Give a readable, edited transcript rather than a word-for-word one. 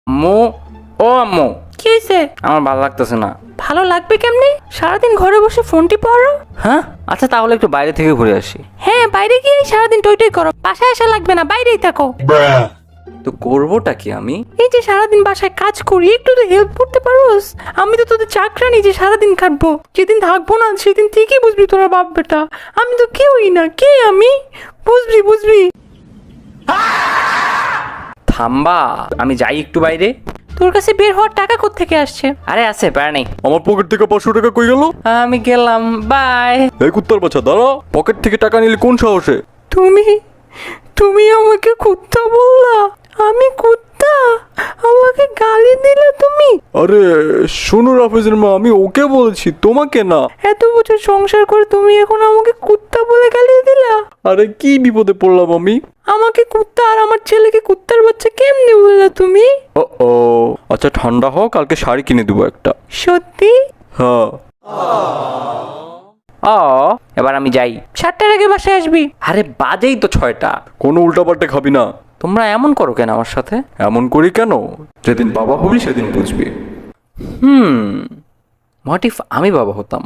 আম্মু, ও আম্মু, কি হয়েছে? আমার ভালো লাগতেছে না। ভালো লাগবে কেমনে? সারাদিন ঘরে বসে ফোন টিপো। হ্যাঁ, আচ্ছা তাহলে একটু বাইরে থেকে ঘুরে আসি। হ্যাঁ, বাইরে গিয়ে সারাদিন টই টই করো, বাসায় আসা লাগবে না, বাইরেই থাকো। তো করবোটা কি আমি? এই যে সারাদিন বাসায় কাজ করি, একটু তো হেল্প করতে পারোস। আমি তো তোদের চাকরানি যে সারাদিন খাটবো, যেদিন থাকবো না সেদিন ঠিকই বুঝবি তোরা বাপ বেটা। আমি তো কেউই না, কে আমি? বুঝবি। থাম্বা, আমি যাই একটু বাইরে। তোর কাছে বের হওয়ার টাকা কোত্থেকে আসছে? আরে আছে, প্যারা নেই। আমার পকেট থেকে 500 টাকা কই গেল? আমি গেলাম, বাই। এই কুত্তার বাচ্চা দাঁড়া, পকেট থেকে টাকা নিলে কোন সাহসে? তুমি আমাকে কুত্তা বললা? আমি কুত্তা? আমাকে গালি দিলে তুমি? আরে শোনো রাফেজের মা, আমি ওকে বলছি, তোমাকে না। এত বছর সংসার করে তুমি এখন আমাকে কুত্তা বলে গালি দিলা? আরে কি বিপদে পড়লাম আমি? আমাকে কুত্তা আর আমার ছেলেকে কুত্তার বাচ্চা কেমনে বললা তুমি? ও আচ্ছা ঠান্ডা হও, কালকে শাড়ি কিনে দেবো একটা। সত্যি? হ্যাঁ। এবার আমি যাই। 7টার আগে বাসায় আসবি। আরে বাজেই তো 6টা। কোনো উল্টাপাল্টা খাবি না। তোমরা এমন করো কেন আমার সাথে? এমন করি কেন? যেদিন বাবা হবি সেদিন বুঝবি। হোয়াট ইফ আমি বাবা হতাম?